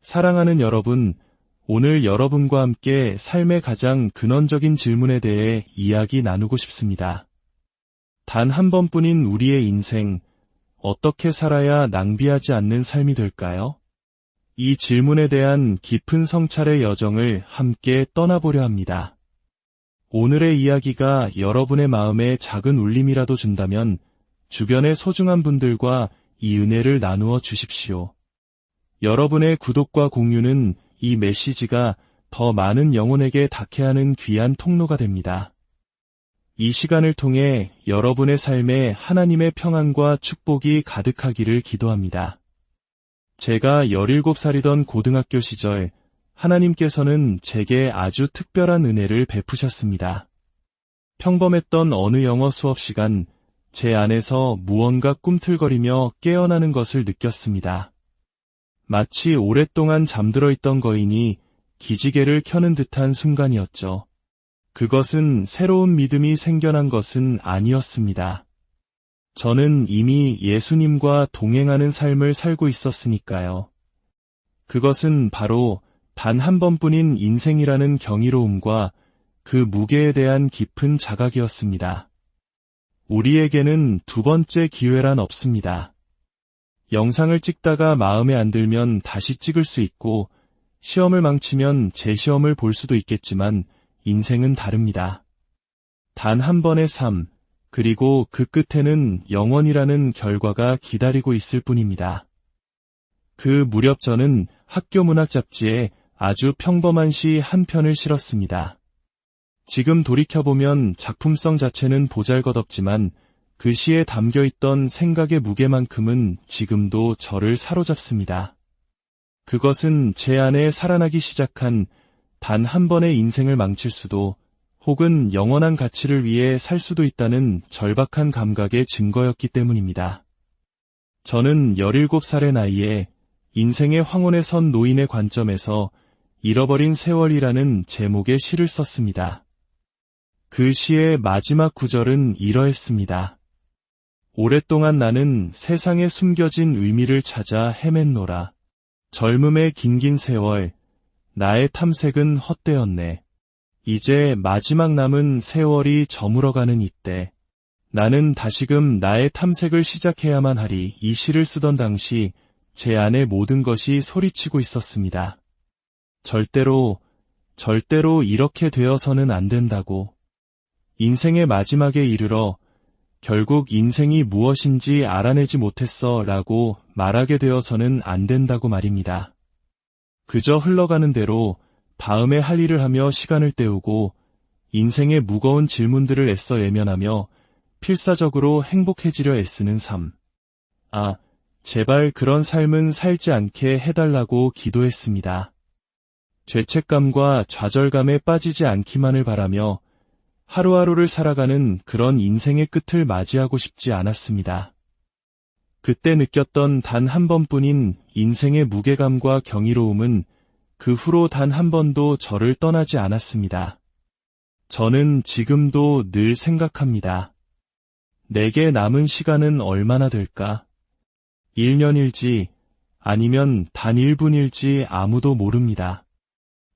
사랑하는 여러분, 오늘 여러분과 함께 삶의 가장 근원적인 질문에 대해 이야기 나누고 싶습니다. 단 한 번뿐인 우리의 인생, 어떻게 살아야 낭비하지 않는 삶이 될까요? 이 질문에 대한 깊은 성찰의 여정을 함께 떠나보려 합니다. 오늘의 이야기가 여러분의 마음에 작은 울림이라도 준다면 주변의 소중한 분들과 이 은혜를 나누어 주십시오. 여러분의 구독과 공유는 이 메시지가 더 많은 영혼에게 닿게 하는 귀한 통로가 됩니다. 이 시간을 통해 여러분의 삶에 하나님의 평안과 축복이 가득하기를 기도합니다. 제가 17살이던 고등학교 시절 하나님께서는 제게 아주 특별한 은혜를 베푸셨습니다. 평범했던 어느 영어 수업 시간, 제 안에서 무언가 꿈틀거리며 깨어나는 것을 느꼈습니다. 마치 오랫동안 잠들어 있던 거인이 기지개를 켜는 듯한 순간이었죠. 그것은 새로운 믿음이 생겨난 것은 아니었습니다. 저는 이미 예수님과 동행하는 삶을 살고 있었으니까요. 그것은 바로 단 한 번뿐인 인생이라는 경이로움과 그 무게에 대한 깊은 자각이었습니다. 우리에게는 두 번째 기회란 없습니다. 영상을 찍다가 마음에 안 들면 다시 찍을 수 있고, 시험을 망치면 재시험을 볼 수도 있겠지만 인생은 다릅니다. 단 한 번의 삶, 그리고 그 끝에는 영원이라는 결과가 기다리고 있을 뿐입니다. 그 무렵 저는 학교 문학 잡지에 아주 평범한 시 한 편을 실었습니다. 지금 돌이켜보면 작품성 자체는 보잘것없지만 그 시에 담겨있던 생각의 무게만큼은 지금도 저를 사로잡습니다. 그것은 제 안에 살아나기 시작한 단 한 번의 인생을 망칠 수도 혹은 영원한 가치를 위해 살 수도 있다는 절박한 감각의 증거였기 때문입니다. 저는 17살의 나이에 인생의 황혼에 선 노인의 관점에서 잃어버린 세월이라는 제목의 시를 썼습니다. 그 시의 마지막 구절은 이러했습니다. 오랫동안 나는 세상에 숨겨진 의미를 찾아 헤맸노라. 젊음의 긴긴 세월, 나의 탐색은 헛되었네. 이제 마지막 남은 세월이 저물어가는 이때, 나는 다시금 나의 탐색을 시작해야만 하리. 이 시를 쓰던 당시 제 안의 모든 것이 소리치고 있었습니다. 절대로 이렇게 되어서는 안 된다고. 인생의 마지막에 이르러 결국 인생이 무엇인지 알아내지 못했어 라고 말하게 되어서는 안 된다고 말입니다. 그저 흘러가는 대로 다음에 할 일을 하며 시간을 때우고 인생의 무거운 질문들을 애써 외면하며 필사적으로 행복해지려 애쓰는 삶. 제발 그런 삶은 살지 않게 해달라고 기도했습니다. 죄책감과 좌절감에 빠지지 않기만을 바라며 하루하루를 살아가는 그런 인생의 끝을 맞이하고 싶지 않았습니다. 그때 느꼈던 단 한 번뿐인 인생의 무게감과 경이로움은 그 후로 단 한 번도 저를 떠나지 않았습니다. 저는 지금도 늘 생각합니다. 내게 남은 시간은 얼마나 될까? 1년일지 아니면 단 1분일지 아무도 모릅니다.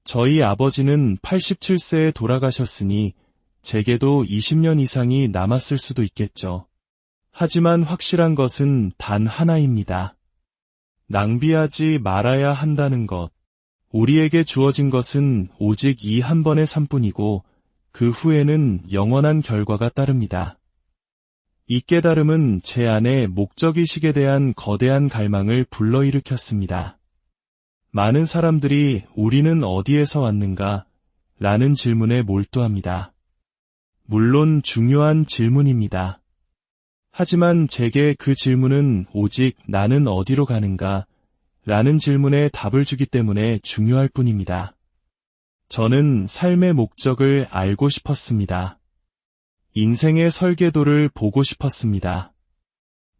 저희 아버지는 87세에 돌아가셨으니 제게도 20년 이상이 남았을 수도 있겠죠. 하지만 확실한 것은 단 하나입니다. 낭비하지 말아야 한다는 것. 우리에게 주어진 것은 오직 이 한 번의 삶뿐이고 그 후에는 영원한 결과가 따릅니다. 이 깨달음은 제 안에 목적의식에 대한 거대한 갈망을 불러일으켰습니다. 많은 사람들이 우리는 어디에서 왔는가? 라는 질문에 몰두합니다. 물론 중요한 질문입니다. 하지만 제게 그 질문은 오직 나는 어디로 가는가? 라는 질문에 답을 주기 때문에 중요할 뿐입니다. 저는 삶의 목적을 알고 싶었습니다. 인생의 설계도를 보고 싶었습니다.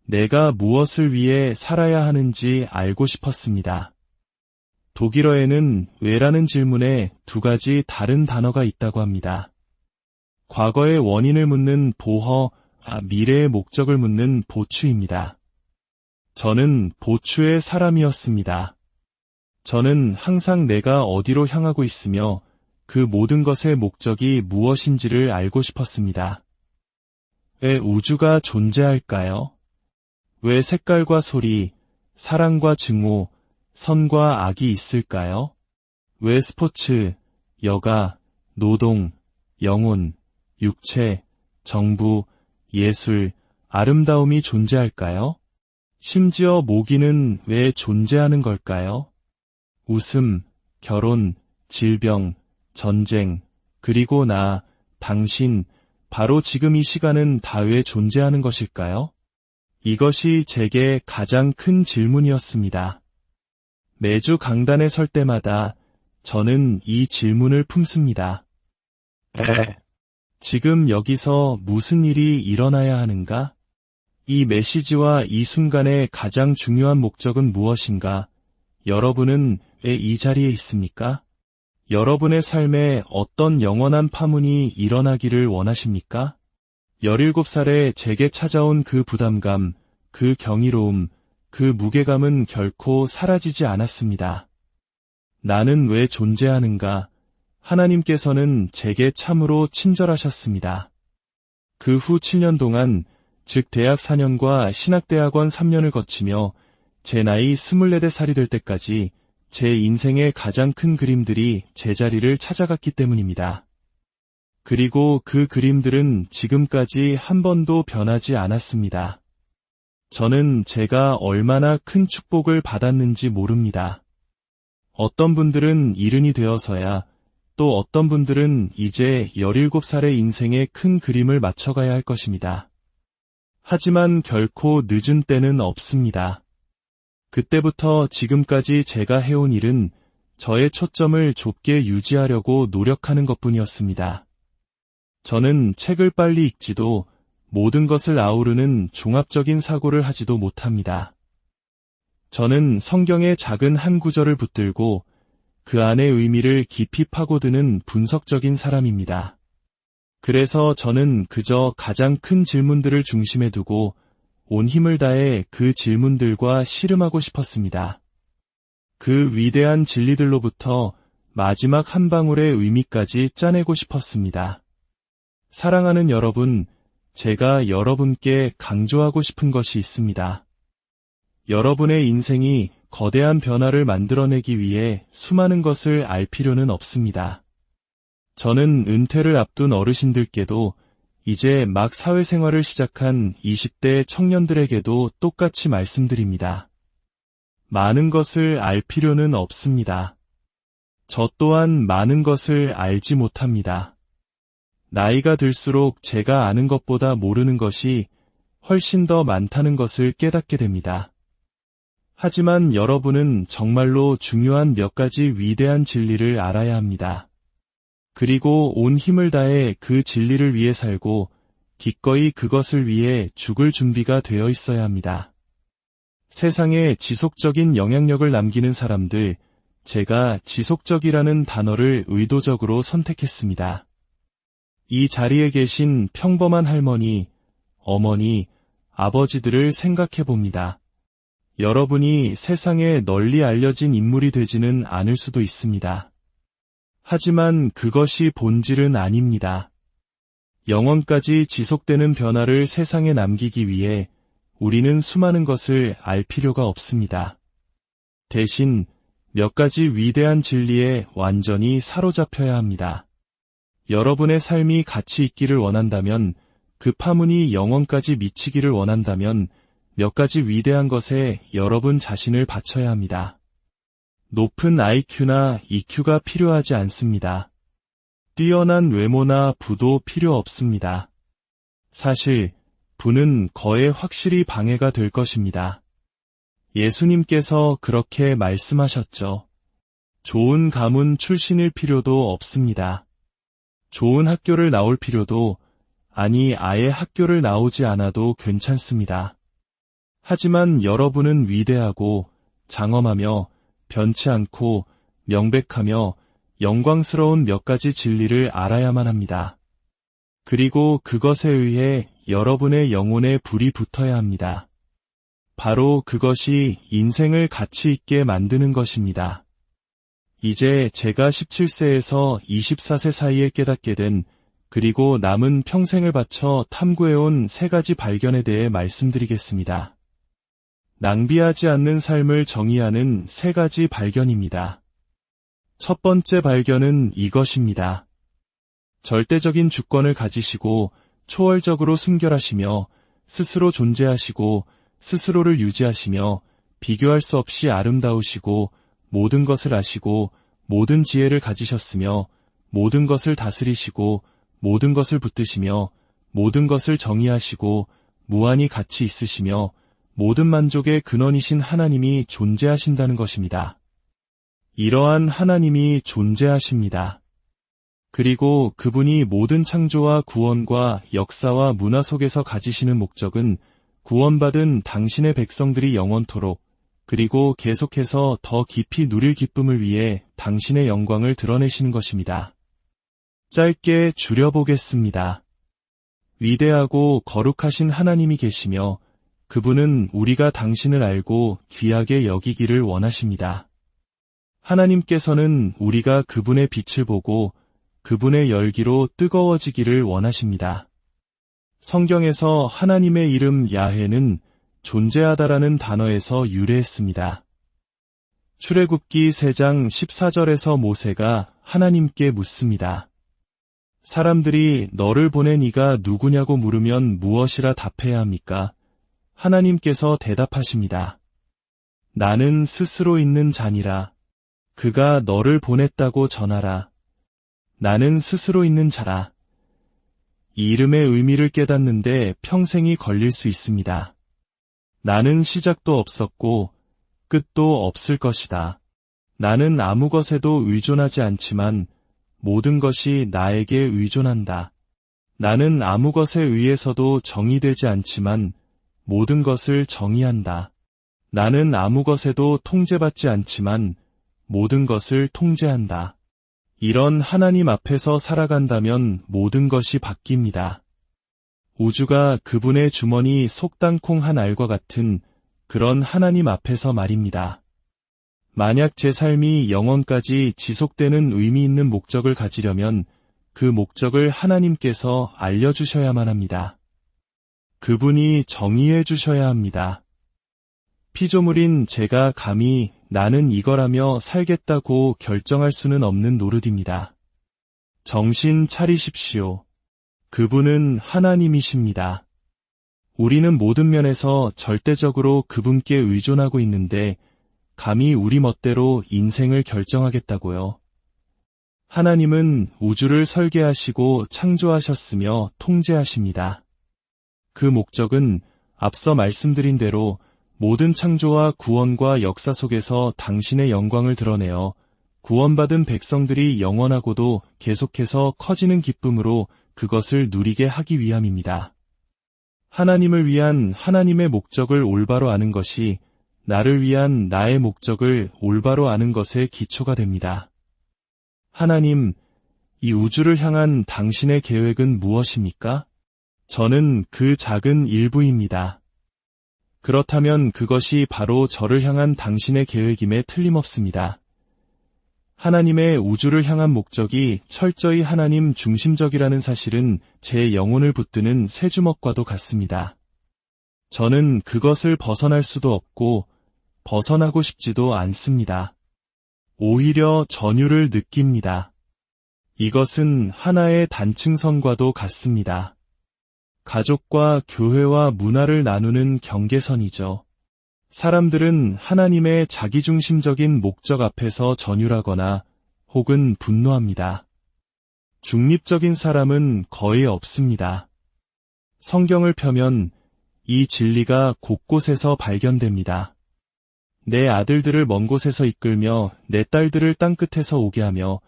내가 무엇을 위해 살아야 하는지 알고 싶었습니다. 독일어에는 왜라는 질문에 두 가지 다른 단어가 있다고 합니다. 과거의 원인을 묻는 보허, 미래의 목적을 묻는 보추입니다. 저는 보추의 사람이었습니다. 저는 항상 내가 어디로 향하고 있으며 그 모든 것의 목적이 무엇인지를 알고 싶었습니다. 왜 우주가 존재할까요? 왜 색깔과 소리, 사랑과 증오, 선과 악이 있을까요? 왜 스포츠, 여가, 노동, 영혼, 육체, 정부, 예술, 아름다움이 존재할까요? 심지어 모기는 왜 존재하는 걸까요? 웃음, 결혼, 질병, 전쟁, 그리고 나, 당신, 바로 지금 이 시간은 다 왜 존재하는 것일까요? 이것이 제게 가장 큰 질문이었습니다. 매주 강단에 설 때마다 저는 이 질문을 품습니다. 지금 여기서 무슨 일이 일어나야 하는가? 이 메시지와 이 순간의 가장 중요한 목적은 무엇인가? 여러분은 왜 이 자리에 있습니까? 여러분의 삶에 어떤 영원한 파문이 일어나기를 원하십니까? 17살에 제게 찾아온 그 부담감, 그 경이로움, 그 무게감은 결코 사라지지 않았습니다. 나는 왜 존재하는가? 하나님께서는 제게 참으로 친절하셨습니다. 그 후 7년 동안, 즉 대학 4년과 신학대학원 3년을 거치며 제 나이 24살이 될 때까지 제 인생의 가장 큰 그림들이 제자리를 찾아갔기 때문입니다. 그리고 그 그림들은 지금까지 한 번도 변하지 않았습니다. 저는 제가 얼마나 큰 축복을 받았는지 모릅니다. 어떤 분들은 이른이 되어서야, 또 어떤 분들은 이제 17살의 인생의 큰 그림을 맞춰가야 할 것입니다. 하지만 결코 늦은 때는 없습니다. 그때부터 지금까지 제가 해온 일은 저의 초점을 좁게 유지하려고 노력하는 것뿐이었습니다. 저는 책을 빨리 읽지도 모든 것을 아우르는 종합적인 사고를 하지도 못합니다. 저는 성경의 작은 한 구절을 붙들고 그 안의 의미를 깊이 파고드는 분석적인 사람입니다. 그래서 저는 그저 가장 큰 질문들을 중심에 두고 온 힘을 다해 그 질문들과 씨름하고 싶었습니다. 그 위대한 진리들로부터 마지막 한 방울의 의미까지 짜내고 싶었습니다. 사랑하는 여러분, 제가 여러분께 강조하고 싶은 것이 있습니다. 여러분의 인생이 거대한 변화를 만들어내기 위해 수많은 것을 알 필요는 없습니다. 저는 은퇴를 앞둔 어르신들께도 이제 막 사회생활을 시작한 20대 청년들에게도 똑같이 말씀드립니다. 많은 것을 알 필요는 없습니다. 저 또한 많은 것을 알지 못합니다. 나이가 들수록 제가 아는 것보다 모르는 것이 훨씬 더 많다는 것을 깨닫게 됩니다. 하지만 여러분은 정말로 중요한 몇 가지 위대한 진리를 알아야 합니다. 그리고 온 힘을 다해 그 진리를 위해 살고 기꺼이 그것을 위해 죽을 준비가 되어 있어야 합니다. 세상에 지속적인 영향력을 남기는 사람들, 제가 지속적이라는 단어를 의도적으로 선택했습니다. 이 자리에 계신 평범한 할머니, 어머니, 아버지들을 생각해 봅니다. 여러분이 세상에 널리 알려진 인물이 되지는 않을 수도 있습니다. 하지만 그것이 본질은 아닙니다. 영원까지 지속되는 변화를 세상에 남기기 위해 우리는 수많은 것을 알 필요가 없습니다. 대신 몇 가지 위대한 진리에 완전히 사로잡혀야 합니다. 여러분의 삶이 가치 있기를 원한다면, 그 파문이 영원까지 미치기를 원한다면 몇 가지 위대한 것에 여러분 자신을 바쳐야 합니다. 높은 IQ나 EQ가 필요하지 않습니다. 뛰어난 외모나 부도 필요 없습니다. 사실 부는 거에 확실히 방해가 될 것입니다. 예수님께서 그렇게 말씀하셨죠. 좋은 가문 출신일 필요도 없습니다. 좋은 학교를 나올 필요도, 아니 아예 학교를 나오지 않아도 괜찮습니다. 하지만 여러분은 위대하고 장엄하며 변치 않고 명백하며 영광스러운 몇 가지 진리를 알아야만 합니다. 그리고 그것에 의해 여러분의 영혼에 불이 붙어야 합니다. 바로 그것이 인생을 가치 있게 만드는 것입니다. 이제 제가 17세에서 24세 사이에 깨닫게 된, 그리고 남은 평생을 바쳐 탐구해온 3가지 발견에 대해 말씀드리겠습니다. 낭비하지 않는 삶을 정의하는 3가지 발견입니다. 첫 번째 발견은 이것입니다. 절대적인 주권을 가지시고 초월적으로 순결하시며 스스로 존재하시고 스스로를 유지하시며 비교할 수 없이 아름다우시고 모든 것을 아시고 모든 지혜를 가지셨으며 모든 것을 다스리시고 모든 것을 붙드시며 모든 것을 정의하시고 무한히 가치 있으시며 모든 만족의 근원이신 하나님이 존재하신다는 것입니다. 이러한 하나님이 존재하십니다. 그리고 그분이 모든 창조와 구원과 역사와 문화 속에서 가지시는 목적은 구원받은 당신의 백성들이 영원토록 그리고 계속해서 더 깊이 누릴 기쁨을 위해 당신의 영광을 드러내시는 것입니다. 짧게 줄여보겠습니다. 위대하고 거룩하신 하나님이 계시며 그분은 우리가 당신을 알고 귀하게 여기기를 원하십니다. 하나님께서는 우리가 그분의 빛을 보고 그분의 열기로 뜨거워지기를 원하십니다. 성경에서 하나님의 이름 야훼는 존재하다라는 단어에서 유래했습니다. 출애굽기 3장 14절에서 모세가 하나님께 묻습니다. 사람들이 너를 보낸 이가 누구냐고 물으면 무엇이라 답해야 합니까? 하나님께서 대답하십니다. 나는 스스로 있는 자니라. 그가 너를 보냈다고 전하라. 나는 스스로 있는 자라. 이 이름의 의미를 깨닫는데 평생이 걸릴 수 있습니다. 나는 시작도 없었고 끝도 없을 것이다. 나는 아무 것에도 의존하지 않지만 모든 것이 나에게 의존한다. 나는 아무 것에 의해서도 정의되지 않지만 모든 것을 정의한다. 나는 아무 것에도 통제받지 않지만 모든 것을 통제한다. 이런 하나님 앞에서 살아간다면 모든 것이 바뀝니다. 우주가 그분의 주머니 속 땅콩 한 알과 같은 그런 하나님 앞에서 말입니다. 만약 제 삶이 영원까지 지속되는 의미 있는 목적을 가지려면 그 목적을 하나님께서 알려주셔야만 합니다. 그분이 정의해 주셔야 합니다. 피조물인 제가 감히 나는 이거라며 살겠다고 결정할 수는 없는 노릇입니다. 정신 차리십시오. 그분은 하나님이십니다. 우리는 모든 면에서 절대적으로 그분께 의존하고 있는데 감히 우리 멋대로 인생을 결정하겠다고요. 하나님은 우주를 설계하시고 창조하셨으며 통제하십니다. 그 목적은 앞서 말씀드린 대로 모든 창조와 구원과 역사 속에서 당신의 영광을 드러내어 구원받은 백성들이 영원하고도 계속해서 커지는 기쁨으로 그것을 누리게 하기 위함입니다. 하나님을 위한 하나님의 목적을 올바로 아는 것이 나를 위한 나의 목적을 올바로 아는 것의 기초가 됩니다. 하나님, 이 우주를 향한 당신의 계획은 무엇입니까? 저는 그 작은 일부입니다. 그렇다면 그것이 바로 저를 향한 당신의 계획임에 틀림없습니다. 하나님의 우주를 향한 목적이 철저히 하나님 중심적이라는 사실은 제 영혼을 붙드는 쇠주먹과도 같습니다. 저는 그것을 벗어날 수도 없고 벗어나고 싶지도 않습니다. 오히려 전율을 느낍니다. 이것은 하나의 단층선과도 같습니다. 가족과 교회와 문화를 나누는 경계선이죠. 사람들은 하나님의 자기중심적인 목적 앞에서 전율하거나 혹은 분노합니다. 중립적인 사람은 거의 없습니다. 성경을 펴면 이 진리가 곳곳에서 발견됩니다. 내 아들들을 먼 곳에서 이끌며 내 딸들을 땅끝에서 오게 하며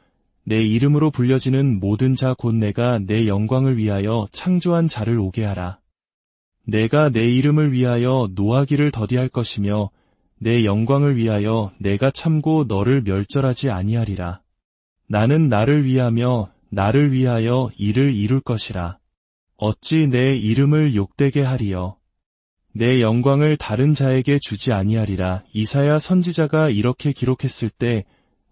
내 이름으로 불려지는 모든 자 곧 내가 내 영광을 위하여 창조한 자를 오게 하라. 내가 내 이름을 위하여 노하기를 더디할 것이며 내 영광을 위하여 내가 참고 너를 멸절하지 아니하리라. 나는 나를 위하며 나를 위하여 이를 이룰 것이라. 어찌 내 이름을 욕되게 하리요. 내 영광을 다른 자에게 주지 아니하리라. 이사야 선지자가 이렇게 기록했을 때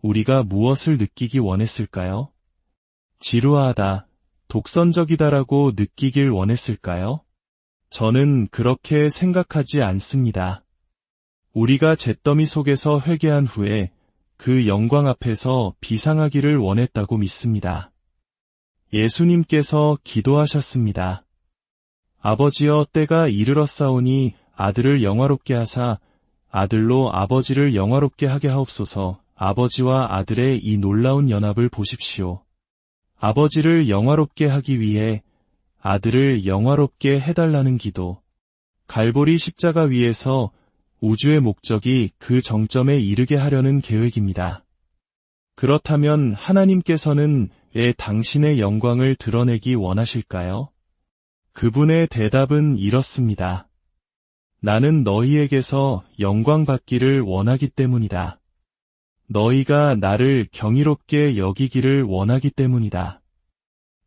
우리가 무엇을 느끼기 원했을까요? 지루하다, 독선적이다라고 느끼길 원했을까요? 저는 그렇게 생각하지 않습니다. 우리가 잿더미 속에서 회개한 후에 그 영광 앞에서 비상하기를 원했다고 믿습니다. 예수님께서 기도하셨습니다. 아버지여, 때가 이르렀사오니 아들을 영화롭게 하사 아들로 아버지를 영화롭게 하게 하옵소서. 아버지와 아들의 이 놀라운 연합을 보십시오. 아버지를 영화롭게 하기 위해 아들을 영화롭게 해달라는 기도. 갈보리 십자가 위에서 우주의 목적이 그 정점에 이르게 하려는 계획입니다. 그렇다면 하나님께서는 왜 당신의 영광을 드러내기 원하실까요? 그분의 대답은 이렇습니다. 나는 너희에게서 영광 받기를 원하기 때문이다. 너희가 나를 경이롭게 여기기를 원하기 때문이다.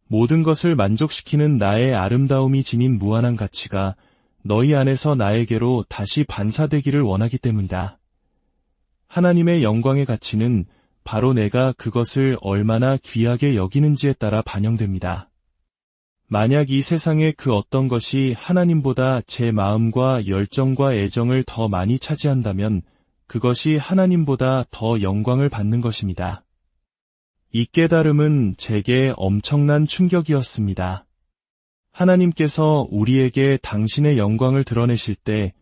모든 것을 만족시키는 나의 아름다움이 지닌 무한한 가치가 너희 안에서 나에게로 다시 반사되기를 원하기 때문이다. 하나님의 영광의 가치는 바로 내가 그것을 얼마나 귀하게 여기는지에 따라 반영됩니다. 만약 이 세상의 그 어떤 것이 하나님보다 제 마음과 열정과 애정을 더 많이 차지한다면 그것이 하나님보다 더 영광을 받는 것입니다. 이 깨달음은 제게 엄청난 충격이었습니다. 하나님께서 우리에게 당신의 영광을 드러내실 때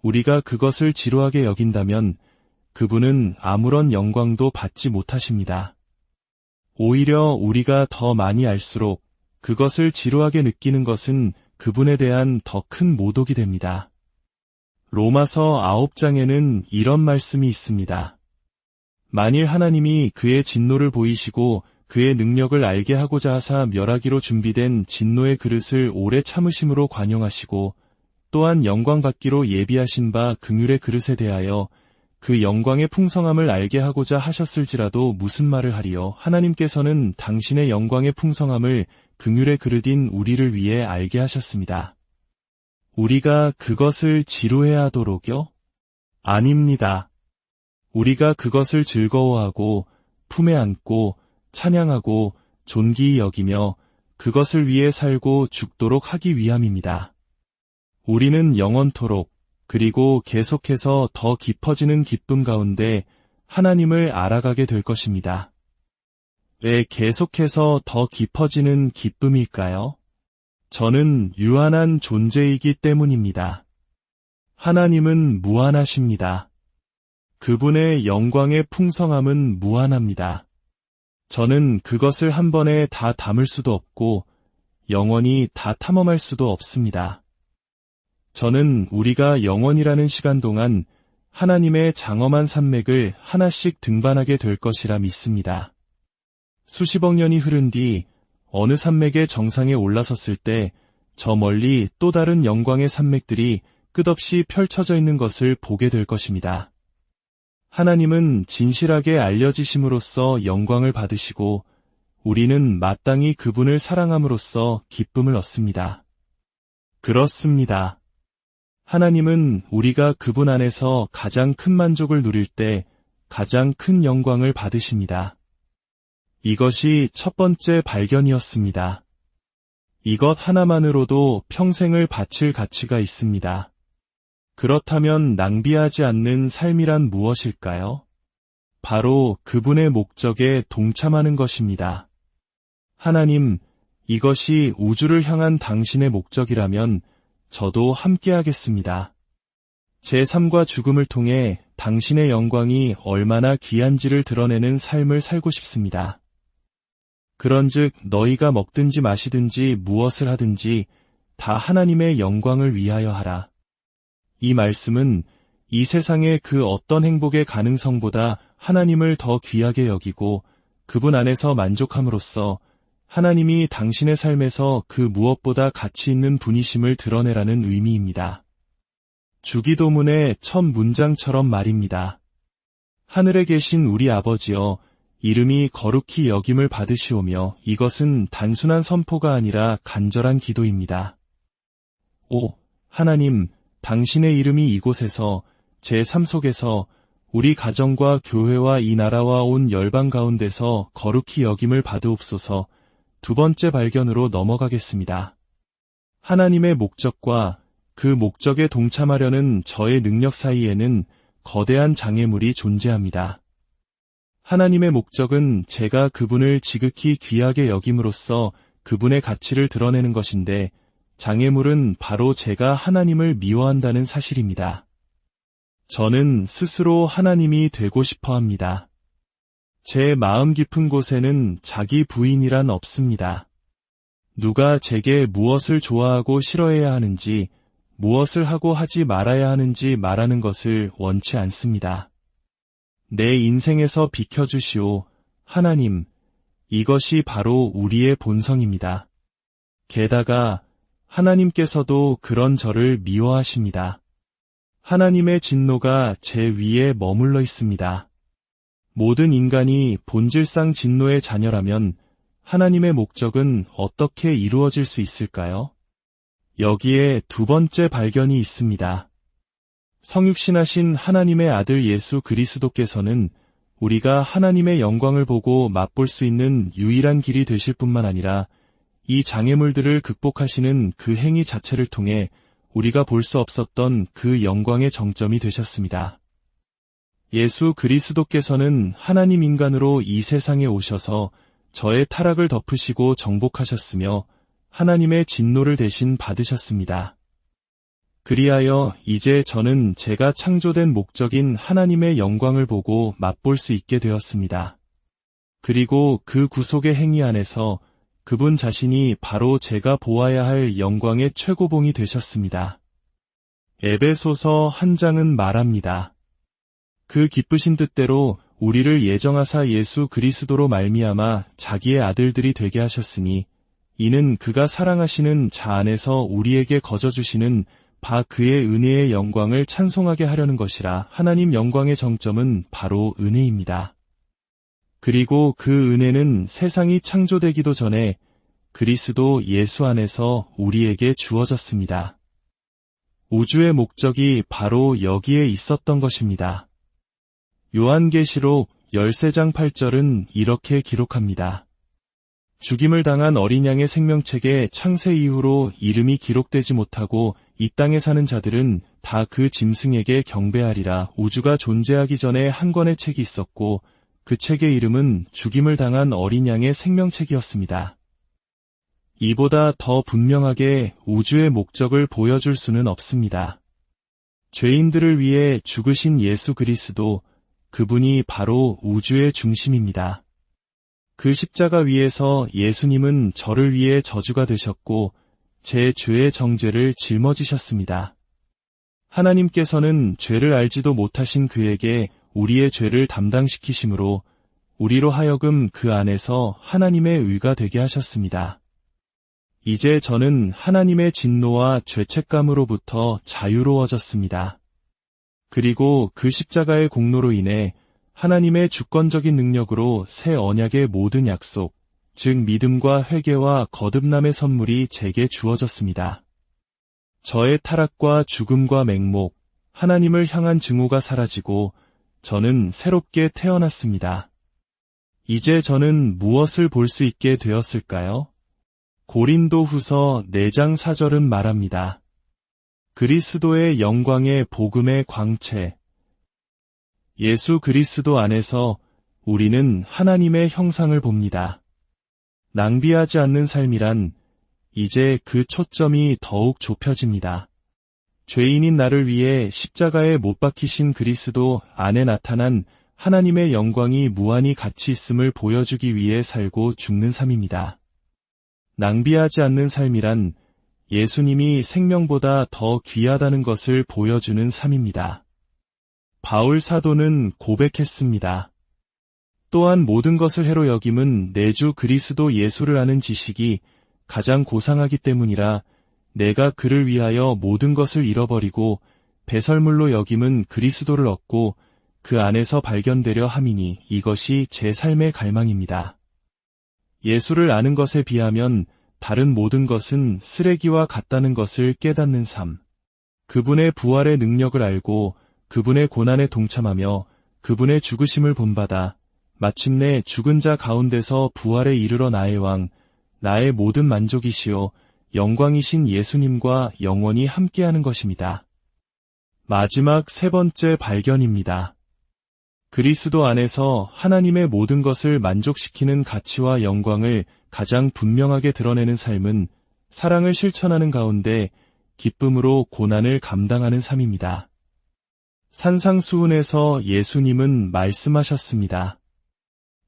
우리가 그것을 지루하게 여긴다면 그분은 아무런 영광도 받지 못하십니다. 오히려 우리가 더 많이 알수록 그것을 지루하게 느끼는 것은 그분에 대한 더 큰 모독이 됩니다. 로마서 9장에는 이런 말씀이 있습니다. 만일 하나님이 그의 진노를 보이시고 그의 능력을 알게 하고자 하사 멸하기로 준비된 진노의 그릇을 오래 참으심으로 관용하시고 또한 영광 받기로 예비하신 바 긍휼의 그릇에 대하여 그 영광의 풍성함을 알게 하고자 하셨을지라도 무슨 말을 하리요? 하나님께서는 당신의 영광의 풍성함을 긍휼의 그릇인 우리를 위해 알게 하셨습니다. 우리가 그것을 지루해하도록요? 아닙니다. 우리가 그것을 즐거워하고 품에 안고 찬양하고 존귀히 여기며 그것을 위해 살고 죽도록 하기 위함입니다. 우리는 영원토록 그리고 계속해서 더 깊어지는 기쁨 가운데 하나님을 알아가게 될 것입니다. 왜 계속해서 더 깊어지는 기쁨일까요? 저는 유한한 존재이기 때문입니다. 하나님은 무한하십니다. 그분의 영광의 풍성함은 무한합니다. 저는 그것을 한 번에 다 담을 수도 없고 영원히 다 탐험할 수도 없습니다. 저는 우리가 영원이라는 시간 동안 하나님의 장엄한 산맥을 하나씩 등반하게 될 것이라 믿습니다. 수십억 년이 흐른 뒤 어느 산맥의 정상에 올라섰을 때 저 멀리 또 다른 영광의 산맥들이 끝없이 펼쳐져 있는 것을 보게 될 것입니다. 하나님은 진실하게 알려지심으로써 영광을 받으시고 우리는 마땅히 그분을 사랑함으로써 기쁨을 얻습니다. 그렇습니다. 하나님은 우리가 그분 안에서 가장 큰 만족을 누릴 때 가장 큰 영광을 받으십니다. 이것이 첫 번째 발견이었습니다. 이것 하나만으로도 평생을 바칠 가치가 있습니다. 그렇다면 낭비하지 않는 삶이란 무엇일까요? 바로 그분의 목적에 동참하는 것입니다. 하나님, 이것이 우주를 향한 당신의 목적이라면 저도 함께하겠습니다. 제 삶과 죽음을 통해 당신의 영광이 얼마나 귀한지를 드러내는 삶을 살고 싶습니다. 그런즉 너희가 먹든지 마시든지 무엇을 하든지 다 하나님의 영광을 위하여 하라. 이 말씀은 이 세상의 그 어떤 행복의 가능성보다 하나님을 더 귀하게 여기고 그분 안에서 만족함으로써 하나님이 당신의 삶에서 그 무엇보다 가치 있는 분이심을 드러내라는 의미입니다. 주기도문의 첫 문장처럼 말입니다. 하늘에 계신 우리 아버지여, 이름이 거룩히 여김을 받으시오며. 이것은 단순한 선포가 아니라 간절한 기도입니다. 오, 하나님, 당신의 이름이 이곳에서 제 삶 속에서 우리 가정과 교회와 이 나라와 온 열방 가운데서 거룩히 여김을 받으옵소서. 두 번째 발견으로 넘어가겠습니다. 하나님의 목적과 그 목적에 동참하려는 저의 능력 사이에는 거대한 장애물이 존재합니다. 하나님의 목적은 제가 그분을 지극히 귀하게 여김으로써 그분의 가치를 드러내는 것인데, 장애물은 바로 제가 하나님을 미워한다는 사실입니다. 저는 스스로 하나님이 되고 싶어 합니다. 제 마음 깊은 곳에는 자기 부인이란 없습니다. 누가 제게 무엇을 좋아하고 싫어해야 하는지, 무엇을 하고 하지 말아야 하는지 말하는 것을 원치 않습니다. 내 인생에서 비켜주시오, 하나님. 이것이 바로 우리의 본성입니다. 게다가 하나님께서도 그런 저를 미워하십니다. 하나님의 진노가 제 위에 머물러 있습니다. 모든 인간이 본질상 진노의 자녀라면 하나님의 목적은 어떻게 이루어질 수 있을까요? 여기에 두 번째 발견이 있습니다. 성육신하신 하나님의 아들 예수 그리스도께서는 우리가 하나님의 영광을 보고 맛볼 수 있는 유일한 길이 되실 뿐만 아니라 이 장애물들을 극복하시는 그 행위 자체를 통해 우리가 볼 수 없었던 그 영광의 정점이 되셨습니다. 예수 그리스도께서는 하나님 인간으로 이 세상에 오셔서 저의 타락을 덮으시고 정복하셨으며 하나님의 진노를 대신 받으셨습니다. 그리하여 이제 저는 제가 창조된 목적인 하나님의 영광을 보고 맛볼 수 있게 되었습니다. 그리고 그 구속의 행위 안에서 그분 자신이 바로 제가 보아야 할 영광의 최고봉이 되셨습니다. 에베소서 1장은 말합니다. 그 기쁘신 뜻대로 우리를 예정하사 예수 그리스도로 말미암아 자기의 아들들이 되게 하셨으니 이는 그가 사랑하시는 자 안에서 우리에게 거저주시는 바 그의 은혜의 영광을 찬송하게 하려는 것이라. 하나님 영광의 정점은 바로 은혜입니다. 그리고 그 은혜는 세상이 창조되기도 전에 그리스도 예수 안에서 우리에게 주어졌습니다. 우주의 목적이 바로 여기에 있었던 것입니다. 요한계시록 13장 8절은 이렇게 기록합니다. 죽임을 당한 어린 양의 생명책에 창세 이후로 이름이 기록되지 못하고 이 땅에 사는 자들은 다 그 짐승에게 경배하리라. 우주가 존재하기 전에 한 권의 책이 있었고 그 책의 이름은 죽임을 당한 어린 양의 생명책이었습니다. 이보다 더 분명하게 우주의 목적을 보여줄 수는 없습니다. 죄인들을 위해 죽으신 예수 그리스도, 그분이 바로 우주의 중심입니다. 그 십자가 위에서 예수님은 저를 위해 저주가 되셨고 제 죄의 정죄를 짊어지셨습니다. 하나님께서는 죄를 알지도 못하신 그에게 우리의 죄를 담당시키심으로 우리로 하여금 그 안에서 하나님의 의가 되게 하셨습니다. 이제 저는 하나님의 진노와 죄책감으로부터 자유로워졌습니다. 그리고 그 십자가의 공로로 인해 하나님의 주권적인 능력으로 새 언약의 모든 약속, 즉 믿음과 회개와 거듭남의 선물이 제게 주어졌습니다. 저의 타락과 죽음과 맹목, 하나님을 향한 증오가 사라지고 저는 새롭게 태어났습니다. 이제 저는 무엇을 볼 수 있게 되었을까요? 고린도후서 4장 4절은 말합니다. 그리스도의 영광의 복음의 광채. 예수 그리스도 안에서 우리는 하나님의 형상을 봅니다. 낭비하지 않는 삶이란 이제 그 초점이 더욱 좁혀집니다. 죄인인 나를 위해 십자가에 못 박히신 그리스도 안에 나타난 하나님의 영광이 무한히 가치 있음을 보여주기 위해 살고 죽는 삶입니다. 낭비하지 않는 삶이란 예수님이 생명보다 더 귀하다는 것을 보여주는 삶입니다. 바울 사도는 고백했습니다. 또한 모든 것을 해로 여김은 내 주 그리스도 예수를 아는 지식이 가장 고상하기 때문이라 내가 그를 위하여 모든 것을 잃어버리고 배설물로 여김은 그리스도를 얻고 그 안에서 발견되려 함이니 이것이 제 삶의 갈망입니다. 예수를 아는 것에 비하면 다른 모든 것은 쓰레기와 같다는 것을 깨닫는 삶. 그분의 부활의 능력을 알고 그분의 고난에 동참하며 그분의 죽으심을 본받아 마침내 죽은 자 가운데서 부활에 이르러 나의 왕, 나의 모든 만족이시요 영광이신 예수님과 영원히 함께하는 것입니다. 마지막 세 번째 발견입니다. 그리스도 안에서 하나님의 모든 것을 만족시키는 가치와 영광을 가장 분명하게 드러내는 삶은 사랑을 실천하는 가운데 기쁨으로 고난을 감당하는 삶입니다. 산상수훈에서 예수님은 말씀하셨습니다.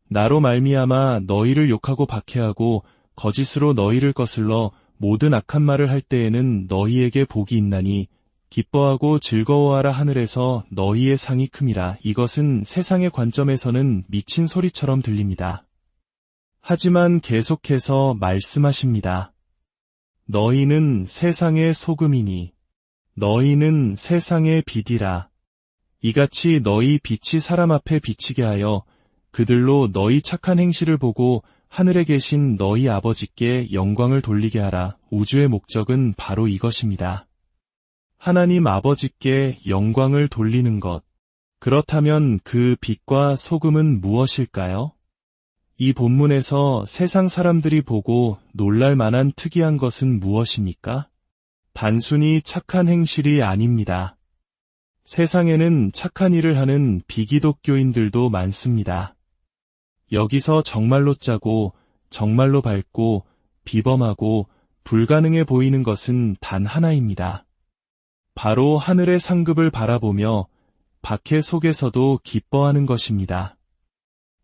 나로 말미암아 너희를 욕하고 박해하고 거짓으로 너희를 거슬러 모든 악한 말을 할 때에는 너희에게 복이 있나니 기뻐하고 즐거워하라 하늘에서 너희의 상이 큼이라. 이것은 세상의 관점에서는 미친 소리처럼 들립니다. 하지만 계속해서 말씀하십니다. 너희는 세상의 소금이니 너희는 세상의 빛이라. 이같이 너희 빛이 사람 앞에 비치게 하여 그들로 너희 착한 행실을 보고 하늘에 계신 너희 아버지께 영광을 돌리게 하라. 우주의 목적은 바로 이것입니다. 하나님 아버지께 영광을 돌리는 것. 그렇다면 그 빛과 소금은 무엇일까요? 이 본문에서 세상 사람들이 보고 놀랄 만한 특이한 것은 무엇입니까? 단순히 착한 행실이 아닙니다. 세상에는 착한 일을 하는 비기독교인들도 많습니다. 여기서 정말로 짜고 정말로 밝고 비범하고 불가능해 보이는 것은 단 하나입니다. 바로 하늘의 상급을 바라보며 박해 속에서도 기뻐하는 것입니다.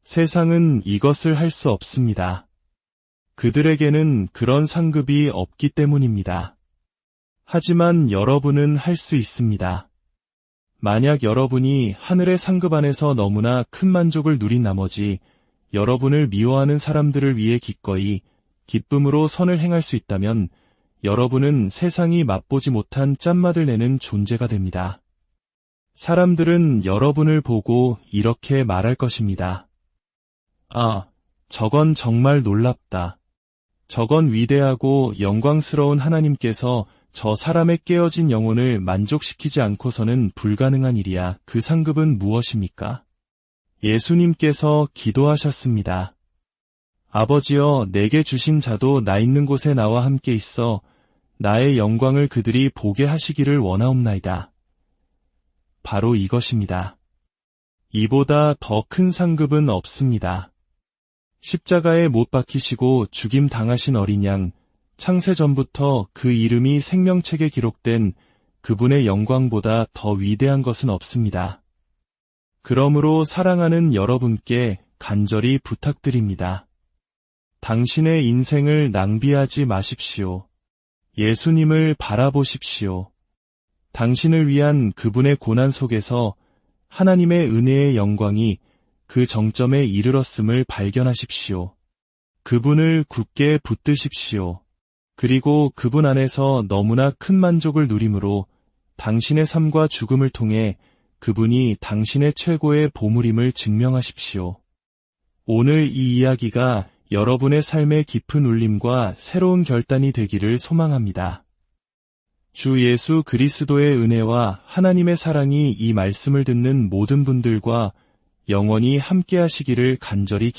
세상은 이것을 할 수 없습니다. 그들에게는 그런 상급이 없기 때문입니다. 하지만 여러분은 할 수 있습니다. 만약 여러분이 하늘의 상급 안에서 너무나 큰 만족을 누린 나머지 여러분을 미워하는 사람들을 위해 기꺼이 기쁨으로 선을 행할 수 있다면 여러분은 세상이 맛보지 못한 짠맛을 내는 존재가 됩니다. 사람들은 여러분을 보고 이렇게 말할 것입니다. 아, 저건 정말 놀랍다. 저건 위대하고 영광스러운 하나님께서 저 사람의 깨어진 영혼을 만족시키지 않고서는 불가능한 일이야. 그 상급은 무엇입니까? 예수님께서 기도하셨습니다. 아버지여, 내게 주신 자도 나 있는 곳에 나와 함께 있어 나의 영광을 그들이 보게 하시기를 원하옵나이다. 바로 이것입니다. 이보다 더 큰 상급은 없습니다. 십자가에 못 박히시고 죽임 당하신 어린 양, 창세전부터 그 이름이 생명책에 기록된 그분의 영광보다 더 위대한 것은 없습니다. 그러므로 사랑하는 여러분께 간절히 부탁드립니다. 당신의 인생을 낭비하지 마십시오. 예수님을 바라보십시오. 당신을 위한 그분의 고난 속에서 하나님의 은혜의 영광이 그 정점에 이르렀음을 발견하십시오. 그분을 굳게 붙드십시오. 그리고 그분 안에서 너무나 큰 만족을 누림으로 당신의 삶과 죽음을 통해 그분이 당신의 최고의 보물임을 증명하십시오. 오늘 이 이야기가 여러분의 삶의 깊은 울림과 새로운 결단이 되기를 소망합니다. 주 예수 그리스도의 은혜와 하나님의 사랑이 이 말씀을 듣는 모든 분들과 영원히 함께 하시기를 간절히